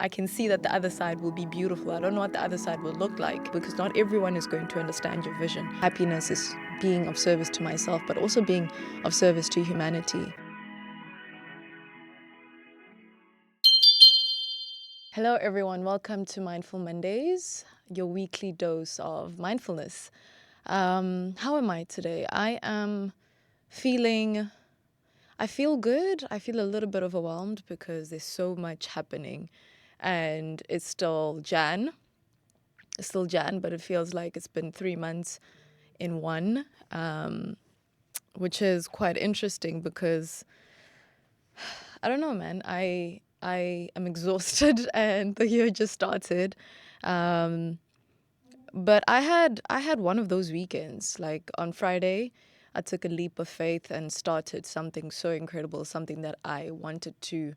I can see that the other side will be beautiful. I don't know what the other side will look like because not everyone is going to understand your vision. Happiness is being of service to myself, but also being of service to humanity. Hello everyone, welcome to Mindful Mondays, your weekly dose of mindfulness. How am I today? I feel good. I feel a little bit overwhelmed because there's so much happening and it's still Jan. It's still Jan, but it feels like it's been 3 months in one, which is quite interesting because I don't know, man. I am exhausted and the year just started. Um, but I had one of those weekends. Like on Friday, I took a leap of faith and started something so incredible, something that I wanted to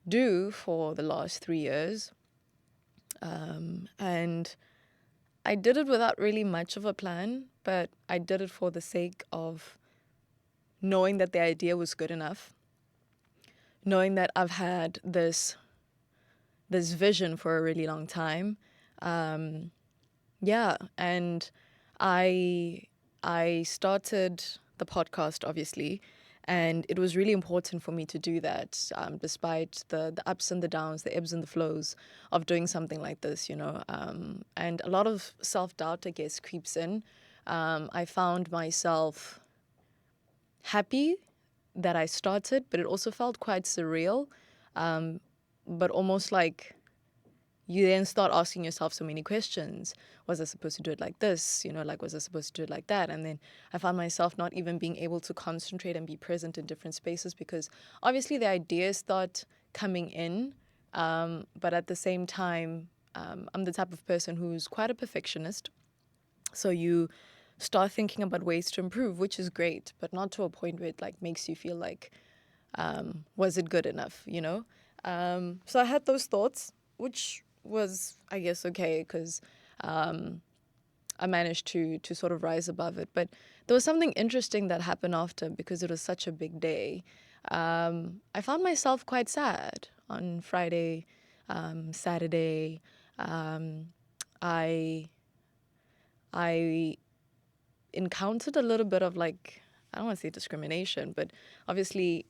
do for the last 3 years. And I did it without really much of a plan, but I did it for the sake of knowing that the idea was good enough, knowing that I've had this vision for a really long time. Yeah, and I started the podcast, obviously, and it was really important for me to do that, despite the ups and the downs, the ebbs and the flows of doing something like this, you know. And a lot of self-doubt, I guess, creeps in. I found myself happy that I started, but it also felt quite surreal, but almost like you then start asking yourself so many questions. Was I supposed to do it like this? You know, like, was I supposed to do it like that? And then I found myself not even being able to concentrate and be present in different spaces because obviously the ideas start coming in. But at the same time, I'm the type of person who's quite a perfectionist. So you start thinking about ways to improve, which is great, but not to a point where it like makes you feel like, was it good enough, you know? So I had those thoughts, which was, I guess, okay, because I managed to sort of rise above it. But there was something interesting that happened after because it was such a big day. I found myself quite sad on Friday, Saturday. I I encountered a little bit of like, I don't want to say discrimination, but obviously,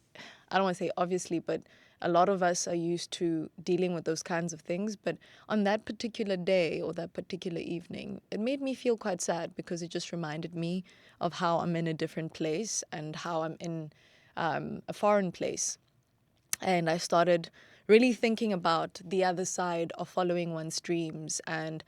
I don't want to say obviously, but a lot of us are used to dealing with those kinds of things. But on that particular day or that particular evening, it made me feel quite sad because it just reminded me of how I'm in a different place and how I'm in a foreign place. And I started really thinking about the other side of following one's dreams. And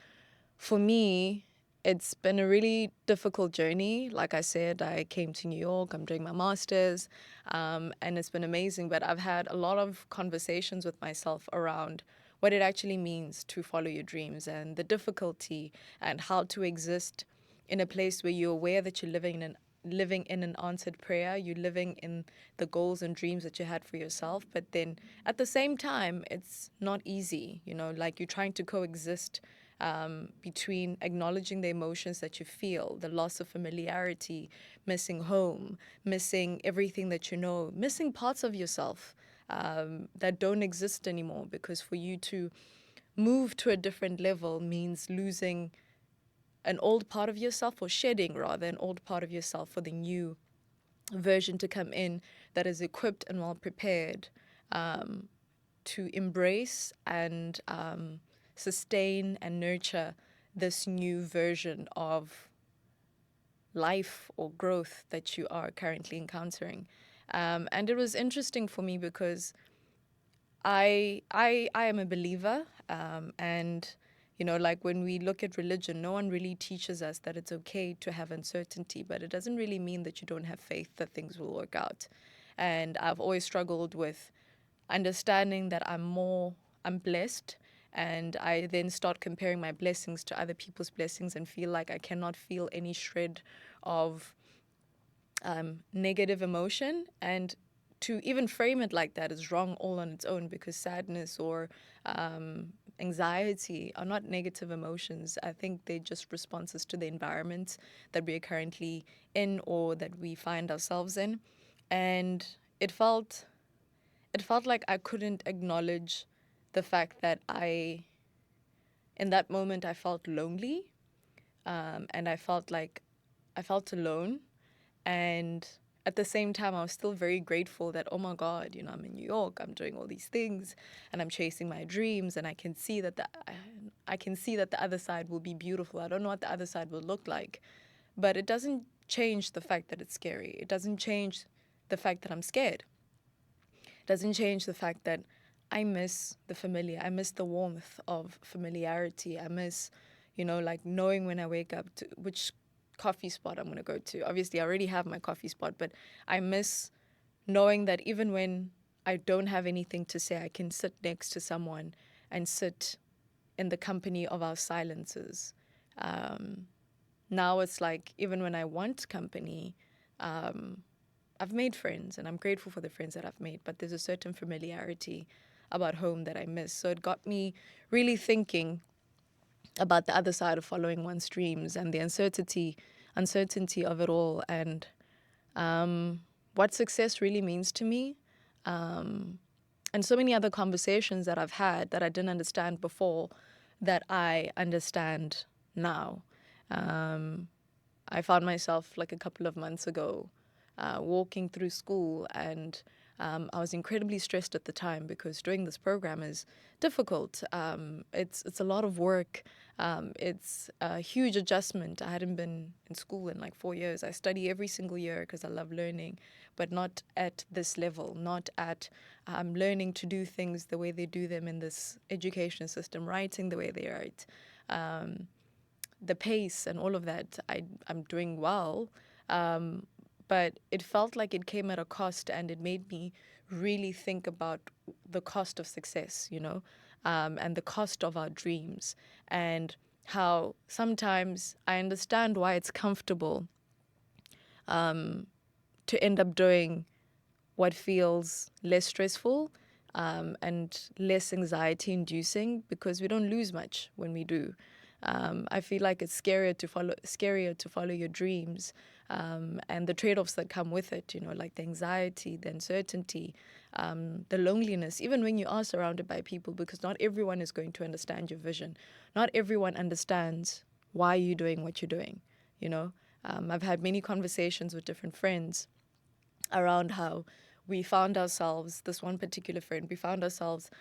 for me, it's been a really difficult journey. Like I said, I came to New York, I'm doing my master's, and it's been amazing. But I've had a lot of conversations with myself around what it actually means to follow your dreams and the difficulty and how to exist in a place where you're aware that you're living in an answered prayer, you're living in the goals and dreams that you had for yourself. But then at the same time, it's not easy, you know, like you're trying to coexist between acknowledging the emotions that you feel, the loss of familiarity, missing home, missing everything that you know, missing parts of yourself that don't exist anymore. Because for you to move to a different level means losing an old part of yourself, or shedding rather an old part of yourself for the new version to come in that is equipped and well prepared to embrace and sustain and nurture this new version of life or growth that you are currently encountering. And it was interesting for me because I am a believer, and you know, like when we look at religion, no one really teaches us that it's okay to have uncertainty, but it doesn't really mean that you don't have faith that things will work out. And I've always struggled with understanding that I'm blessed, and I then start comparing my blessings to other people's blessings and feel like I cannot feel any shred of negative emotion. And to even frame it like that is wrong all on its own, because sadness or anxiety are not negative emotions. I think they're just responses to the environment that we are currently in or that we find ourselves in. And it felt like I couldn't acknowledge the fact that in that moment, I felt lonely, and I felt alone. And at the same time, I was still very grateful that, oh my God, I'm in New York, I'm doing all these things, and I'm chasing my dreams, and I can see that I can see that the other side will be beautiful. I don't know what the other side will look like, but it doesn't change the fact that it's scary. It doesn't change the fact that I'm scared. It doesn't change the fact that I miss the familiar. I miss the warmth of familiarity. I miss, like knowing when I wake up to which coffee spot I'm going to go to. Obviously, I already have my coffee spot, but I miss knowing that even when I don't have anything to say, I can sit next to someone and sit in the company of our silences. Now it's like, even when I want company, I've made friends and I'm grateful for the friends that I've made, but there's a certain familiarity about home that I miss. So it got me really thinking about the other side of following one's dreams and the uncertainty of it all, and what success really means to me. And so many other conversations that I've had that I didn't understand before that I understand now. I found myself like a couple of months ago walking through school, and I was incredibly stressed at the time because doing this program is difficult. It's a lot of work. It's a huge adjustment. I hadn't been in school in like 4 years. I study every single year because I love learning, but not at this level, not at learning to do things the way they do them in this education system, writing the way they write. The pace and all of that, I'm doing well. But it felt like it came at a cost, and it made me really think about the cost of success, and the cost of our dreams, and how sometimes I understand why it's comfortable to end up doing what feels less stressful and less anxiety inducing, because we don't lose much when we do. I feel like it's scarier to follow your dreams, and the trade-offs that come with it, like the anxiety, the uncertainty, the loneliness, even when you are surrounded by people, because not everyone is going to understand your vision. Not everyone understands why you're doing what you're doing, I've had many conversations with different friends around how we found ourselves, this one particular friend, we found ourselves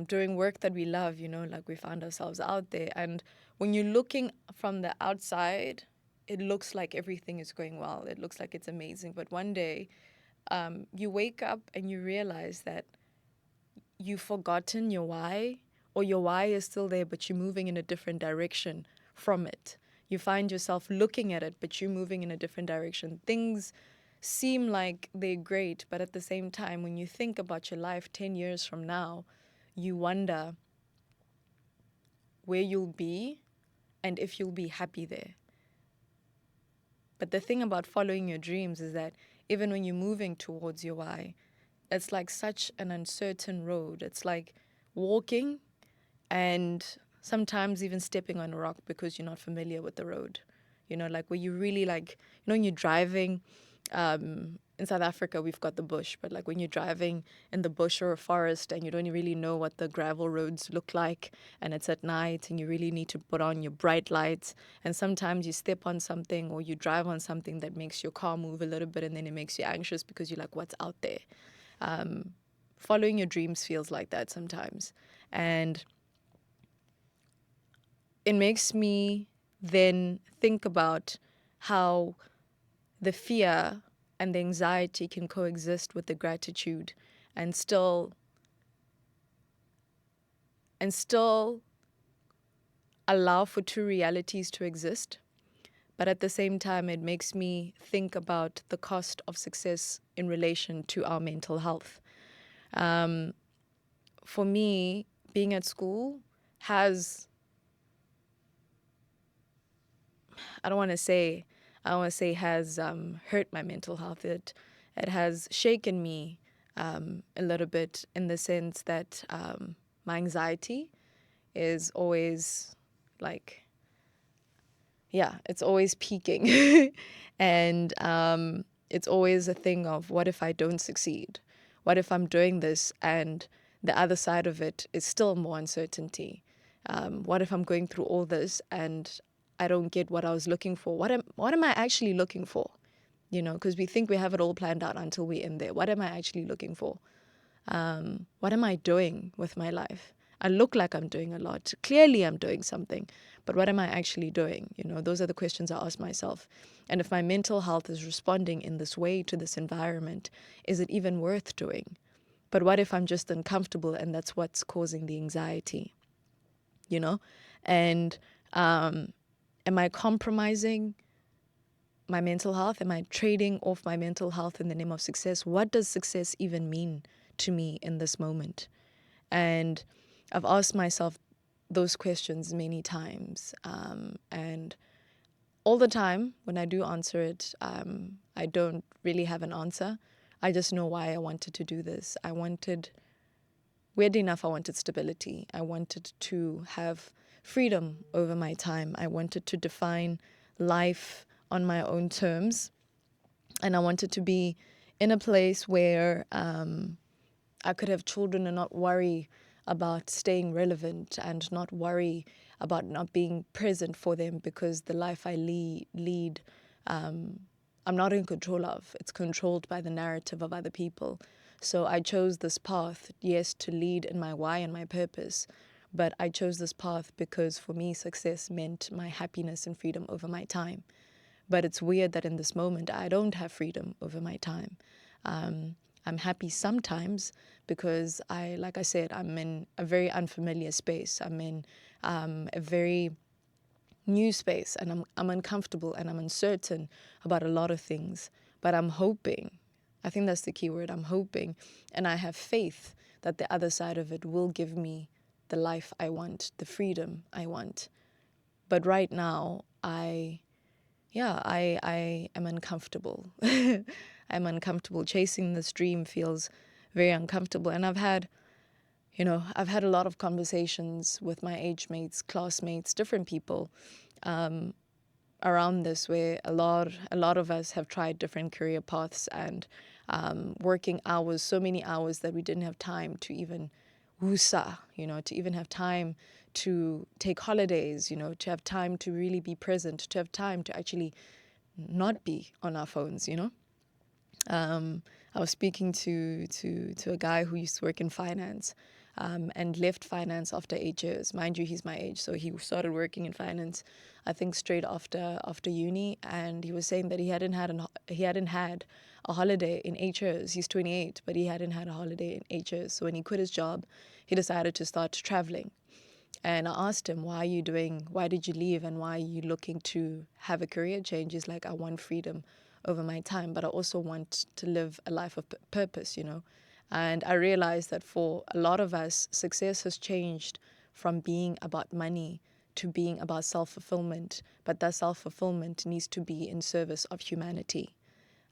doing work that we love, like we found ourselves out there. And when you're looking from the outside, it looks like everything is going well. It looks like it's amazing. But one day you wake up and you realize that you've forgotten your why, or your why is still there, but you're moving in a different direction from it. You find yourself looking at it, but you're moving in a different direction. Things seem like they're great, but at the same time, when you think about your life 10 years from now, you wonder where you'll be and if you'll be happy there. But the thing about following your dreams is that even when you're moving towards your why, it's like such an uncertain road. It's like walking and sometimes even stepping on a rock because you're not familiar with the road. Like where you really when you're driving, in South Africa, we've got the bush, but like when you're driving in the bush or a forest and you don't really know what the gravel roads look like, and it's at night and you really need to put on your bright lights, and sometimes you step on something or you drive on something that makes your car move a little bit, and then it makes you anxious because you're like, what's out there? Following your dreams feels like that sometimes. And it makes me then think about how the fear and the anxiety can coexist with the gratitude and still allow for two realities to exist. But at the same time, it makes me think about the cost of success in relation to our mental health. For me, being at school has, I don't want to say has hurt my mental health. It has shaken me a little bit, in the sense that my anxiety is always like, it's always peaking. And it's always a thing of, what if I don't succeed? What if I'm doing this and the other side of it is still more uncertainty. What if I'm going through all this and I don't get what I was looking for? What am I actually looking for? You know, because we think we have it all planned out until we're in there. What am I actually looking for? What am I doing with my life? I look like I'm doing a lot. Clearly, I'm doing something. But what am I actually doing? You know, those are the questions I ask myself. And if my mental health is responding in this way to this environment, is it even worth doing? But what if I'm just uncomfortable and that's what's causing the anxiety? You know? And am I compromising my mental health? Am I trading off my mental health in the name of success? What does success even mean to me in this moment? And I've asked myself those questions many times. And all the time, when I do answer it, I don't really have an answer. I just know why I wanted to do this. Weirdly enough, I wanted stability. I wanted to have freedom over my time. I wanted to define life on my own terms. And I wanted to be in a place where I could have children and not worry about staying relevant and not worry about not being present for them, because the life I lead I'm not in control of. It's controlled by the narrative of other people. So I chose this path, yes, to lead in my why and my purpose, but I chose this path because for me, success meant my happiness and freedom over my time. But it's weird that in this moment, I don't have freedom over my time. I'm happy sometimes because like I said, I'm in a very unfamiliar space. I'm in a very new space, and I'm uncomfortable and I'm uncertain about a lot of things. But I'm hoping, I think that's the key word, I'm hoping, and I have faith that the other side of it will give me the life I want, the freedom I want. But right now, I am uncomfortable. I'm uncomfortable. Chasing this dream feels very uncomfortable. And I've had a lot of conversations with my age mates, classmates, different people around this, where a lot of us have tried different career paths and working hours, so many hours that we didn't have time to even wusa, to even have time to take holidays, to have time to really be present, to have time to actually not be on our phones, I was speaking to a guy who used to work in finance and left finance after 8 years. Mind you, he's my age, so he started working in finance, I think, straight after uni. And he was saying that he hadn't had a holiday in 8 years. He's 28, but he hadn't had a holiday in 8 years. So when he quit his job, he decided to start traveling. And I asked him, why did you leave, and why are you looking to have a career change? He's like, I want freedom over my time, but I also want to live a life of purpose, And I realized that for a lot of us, success has changed from being about money to being about self-fulfillment, but that self-fulfillment needs to be in service of humanity.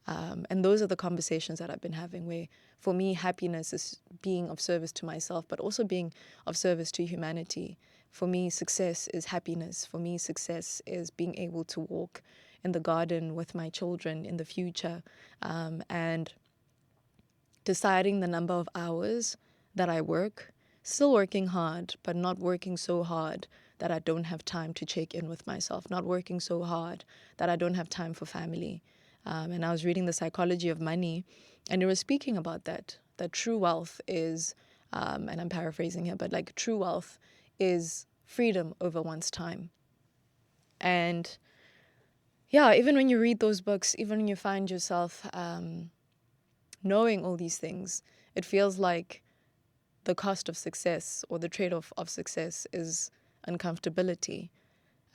And those are the conversations that I've been having, where for me, happiness is being of service to myself, but also being of service to humanity. For me, success is happiness. For me, success is being able to walk in the garden with my children in the future, and deciding the number of hours that I work, still working hard, but not working so hard that I don't have time to check in with myself, not working so hard that I don't have time for family. And I was reading The Psychology of Money, and it was speaking about that true wealth is, and I'm paraphrasing here, but like true wealth is freedom over one's time. And yeah, even when you read those books, even when you find yourself knowing all these things, it feels like the cost of success or the trade-off of success is uncomfortability.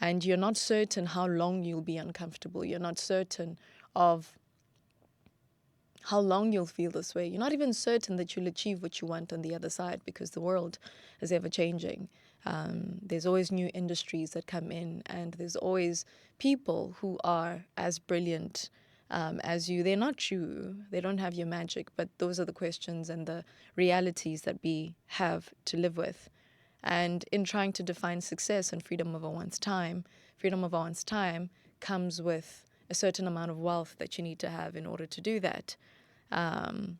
And you're not certain how long you'll be uncomfortable. You're not certain of how long you'll feel this way. You're not even certain that you'll achieve what you want on the other side, because the world is ever changing. There's always new industries that come in, and there's always people who are as brilliant as you. They're not you. They don't have your magic, but those are the questions and the realities that we have to live with. And in trying to define success and freedom over one's time comes with a certain amount of wealth that you need to have in order to do that. And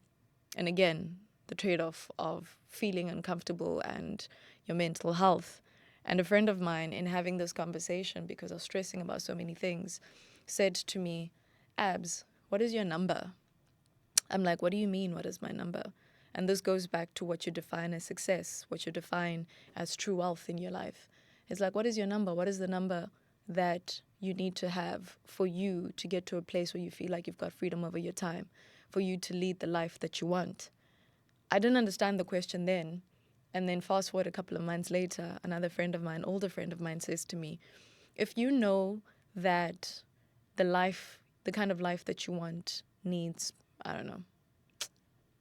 again, the trade-off of feeling uncomfortable and your mental health. And a friend of mine, in having this conversation, because I was stressing about so many things, said to me, Abs, what is your number? I'm like, what do you mean, what is my number? And this goes back to what you define as success, what you define as true wealth in your life. It's like, what is your number? What is the number that you need to have for you to get to a place where you feel like you've got freedom over your time, for you to lead the life that you want? I didn't understand the question then. And then fast forward a couple of months later, another friend of mine, older friend of mine, says to me, if you know that the kind of life that you want needs, I don't know,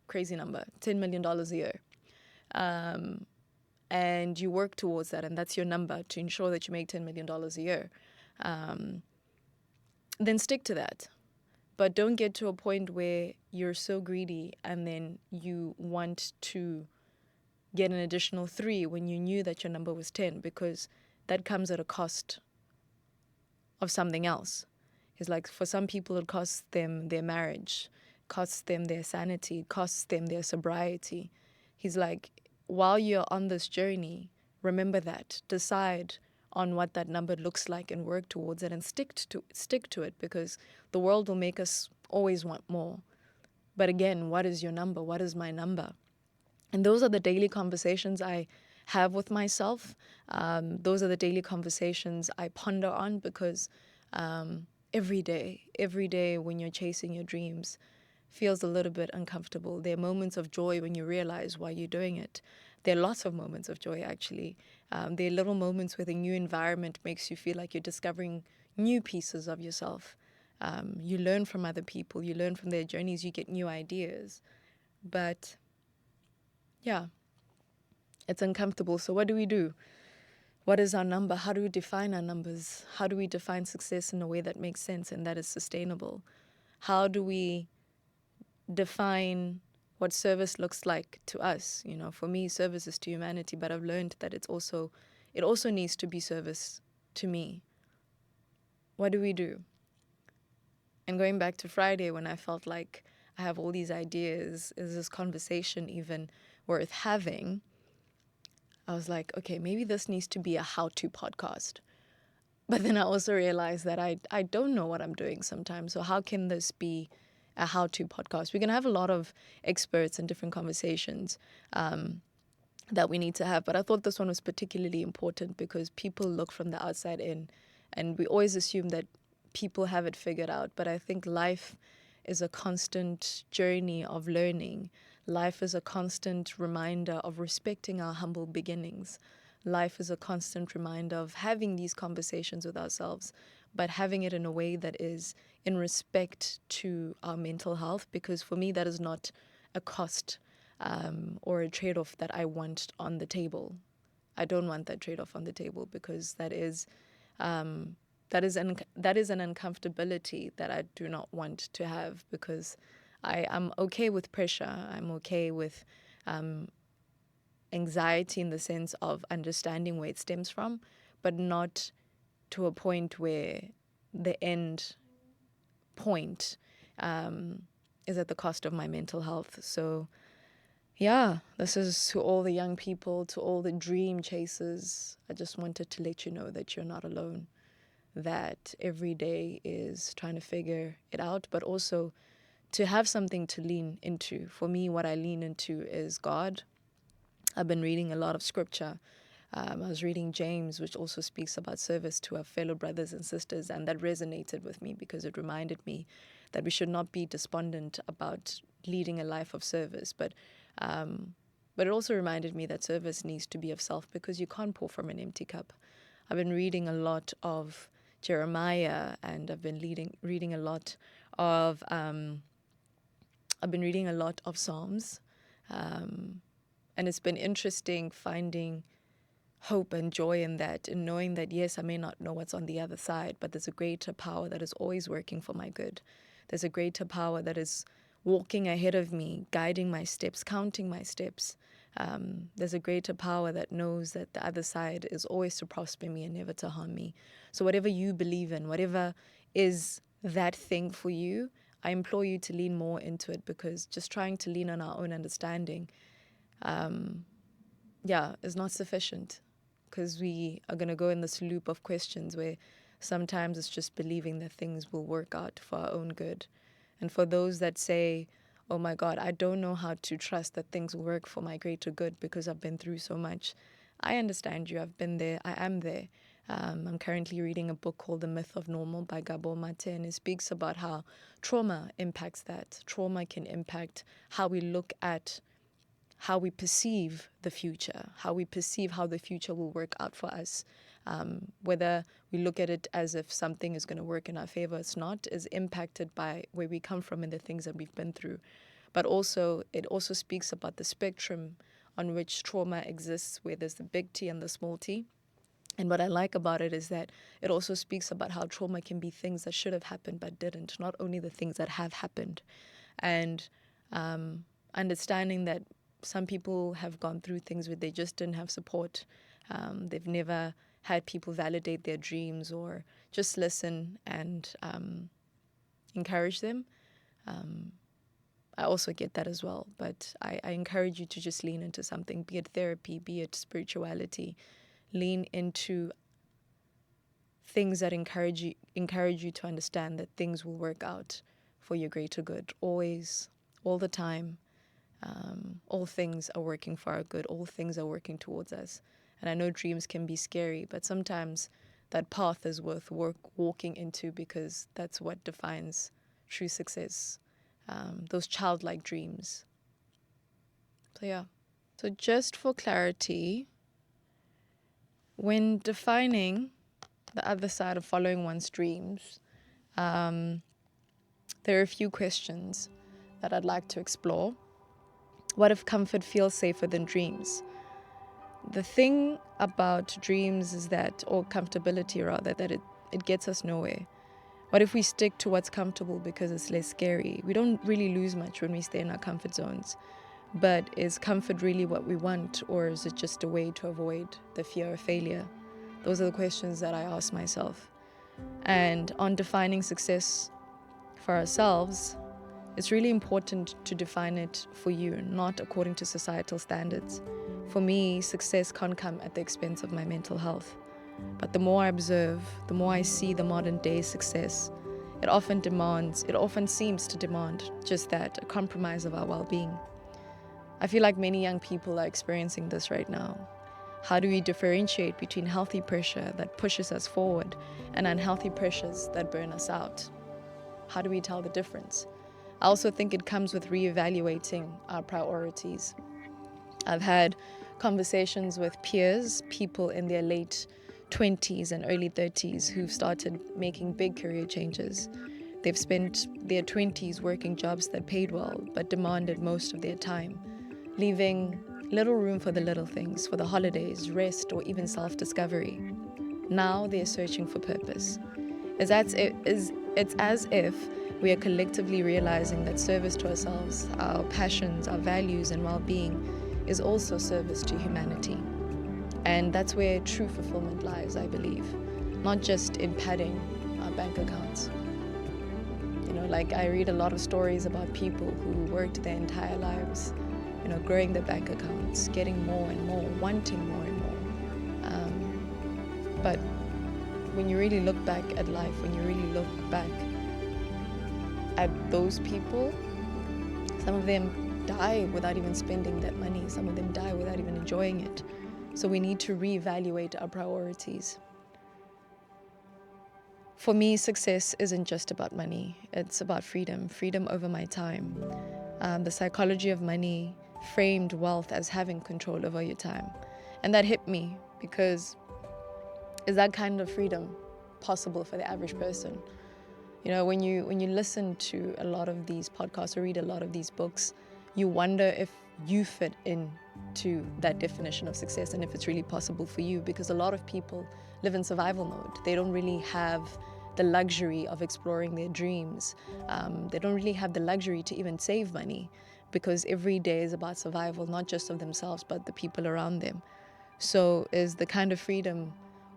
crazy number, $10 million a year, and you work towards that, and that's your number to ensure that you make $10 million a year, then stick to that. But don't get to a point where you're so greedy and then you want to get an additional 3 when you knew that your number was 10, because that comes at a cost of something else. It's like, for some people, it costs them their marriage, costs them their sanity, costs them their sobriety. He's like, while you're on this journey, remember that. Decide on what that number looks like and work towards it, and stick to it, because the world will make us always want more. But again, what is your number? What is my number? And those are the daily conversations I have with myself. Those are the daily conversations I ponder on, because every day when you're chasing your dreams feels a little bit uncomfortable. There are moments of joy when you realize why you're doing it. There are lots of moments of joy, actually. There are little moments where the new environment makes you feel like you're discovering new pieces of yourself. You learn from other people. You learn from their journeys. You get new ideas. But yeah, it's uncomfortable. So what do we do? What is our number? How do we define our numbers? How do we define success in a way that makes sense and that is sustainable? How do we define what service looks like to us? You know, for me, service is to humanity, but I've learned that it also needs to be service to me. What do we do? And going back to Friday, when I felt like I have all these ideas, is this conversation even worth having? I was like, okay, maybe this needs to be a how-to podcast. But then I also realized that I don't know what I'm doing sometimes. So how can this be a how-to podcast? We're going to have a lot of experts and different conversations that we need to have. But I thought this one was particularly important because people look from the outside in, and we always assume that people have it figured out. But I think life is a constant journey of learning. Life is a constant reminder of respecting our humble beginnings. Life is a constant reminder of having these conversations with ourselves, but having it in a way that is in respect to our mental health, because for me, that is not a cost or a trade-off that I want on the table. I don't want that trade-off on the table, because that is an uncomfortability that I do not want to have, because I'm okay with pressure. I'm okay with anxiety in the sense of understanding where it stems from, but not to a point where the end point is at the cost of my mental health. So yeah, this is to all the young people, to all the dream chasers. I just wanted to let you know that you're not alone, that every day is trying to figure it out, but also to have something to lean into. For me, what I lean into is God. I've been reading a lot of scripture. I was reading James, which also speaks about service to our fellow brothers and sisters, and that resonated with me because it reminded me that we should not be despondent about leading a life of service, but it also reminded me that service needs to be of self, because you can't pour from an empty cup. I've been reading a lot of Jeremiah, and I've been reading a lot of Psalms, and it's been interesting finding hope and joy in that, and knowing that, yes, I may not know what's on the other side, but there's a greater power that is always working for my good. There's a greater power that is walking ahead of me, guiding my steps, counting my steps. There's a greater power that knows that the other side is always to prosper me and never to harm me. So whatever you believe in, whatever is that thing for you, I implore you to lean more into it, because just trying to lean on our own understanding, is not sufficient, because we are going to go in this loop of questions where sometimes it's just believing that things will work out for our own good. And for those that say, oh my God, I don't know how to trust that things will work for my greater good because I've been through so much, I understand you. I've been there. I am there. I'm currently reading a book called The Myth of Normal by Gabor, Maté, and it speaks about how trauma impacts that. Trauma can impact how we look at how we perceive the future, how we perceive how the future will work out for us. Whether we look at it as if something is going to work in our favor, it's not, is impacted by where we come from and the things that we've been through. But also, it also speaks about the spectrum on which trauma exists, where there's the big T and the small t. And what I like about it is that it also speaks about how trauma can be things that should have happened but didn't, not only the things that have happened. And understanding that some people have gone through things where they just didn't have support. They've never had people validate their dreams or just listen and encourage them. I also get that as well. But I encourage you to just lean into something, be it therapy, be it spirituality. Lean into things that encourage you to understand that things will work out for your greater good. Always, all the time. All things are working for our good. All things are working towards us. And I know dreams can be scary, but sometimes that path is worth walking into, because that's what defines true success. Those childlike dreams. So yeah. So just for clarity, when defining the other side of following one's dreams, there are a few questions that I'd like to explore. What if comfort feels safer than dreams? The thing about dreams is that, or comfortability rather, that it gets us nowhere. What if we stick to what's comfortable because it's less scary? We don't really lose much when we stay in our comfort zones. But is comfort really what we want, or is it just a way to avoid the fear of failure? Those are the questions that I ask myself. And on defining success for ourselves, it's really important to define it for you, not according to societal standards. For me, success can't come at the expense of my mental health. But the more I observe, the more I see the modern day success, it often seems to demand just that, a compromise of our well-being. I feel like many young people are experiencing this right now. How do we differentiate between healthy pressure that pushes us forward and unhealthy pressures that burn us out? How do we tell the difference? I also think it comes with reevaluating our priorities. I've had conversations with peers, people in their late 20s and early 30s who've started making big career changes. They've spent their 20s working jobs that paid well but demanded most of their time, leaving little room for the little things, for the holidays, rest, or even self-discovery. Now they're searching for purpose. It's as if we are collectively realizing that service to ourselves, our passions, our values, and well-being is also service to humanity. And that's where true fulfillment lies, I believe, not just in padding our bank accounts. Like I read a lot of stories about people who worked their entire lives, growing their bank accounts, getting more and more, wanting more and more. But when you really look back at life, when you really look back at those people, some of them die without even spending that money. Some of them die without even enjoying it. So we need to reevaluate our priorities. For me, success isn't just about money. It's about freedom over my time. The psychology of money framed wealth as having control over your time. And that hit me, because is that kind of freedom possible for the average person? When you listen to a lot of these podcasts or read a lot of these books, you wonder if you fit into that definition of success and if it's really possible for you, because a lot of people live in survival mode. They don't really have the luxury of exploring their dreams. They don't really have the luxury to even save money, because every day is about survival, not just of themselves, but the people around them. So is the kind of freedom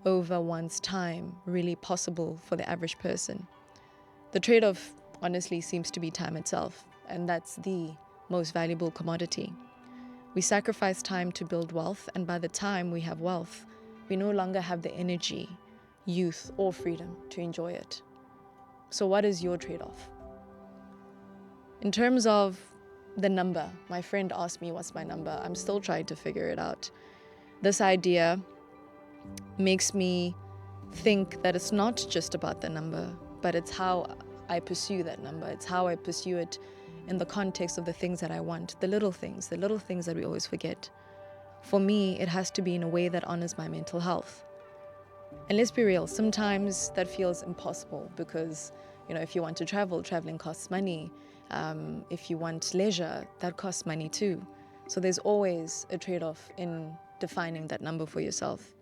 over one's time really possible for the average person? The trade-off honestly seems to be time itself, and that's the most valuable commodity. We sacrifice time to build wealth, and by the time we have wealth, we no longer have the energy, youth, or freedom to enjoy it. So what is your trade-off? In terms of the number, my friend asked me what's my number. I'm still trying to figure it out. This idea makes me think that it's not just about the number, but it's how I pursue that number. It's how I pursue it in the context of the things that I want, the little things that we always forget. For me, it has to be in a way that honors my mental health. And let's be real, sometimes that feels impossible because, if you want to travel, traveling costs money. If you want leisure, that costs money too. So there's always a trade-off in defining that number for yourself.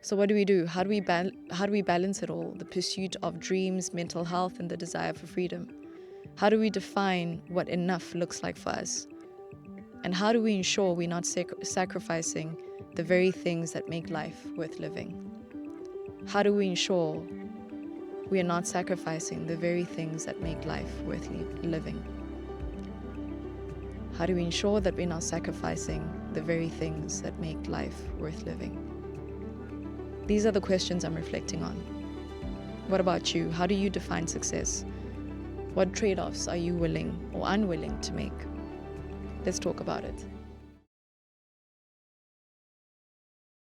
So what do we do? How do we balance it all? The pursuit of dreams, mental health, and the desire for freedom. How do we define what enough looks like for us? And how do we ensure we're not sacrificing the very things that make life worth living? How do we ensure we are not sacrificing the very things that make life worth living? How do we ensure that we're not sacrificing the very things that make life worth living? These are the questions I'm reflecting on. What about you? How do you define success? What trade-offs are you willing or unwilling to make? Let's talk about it.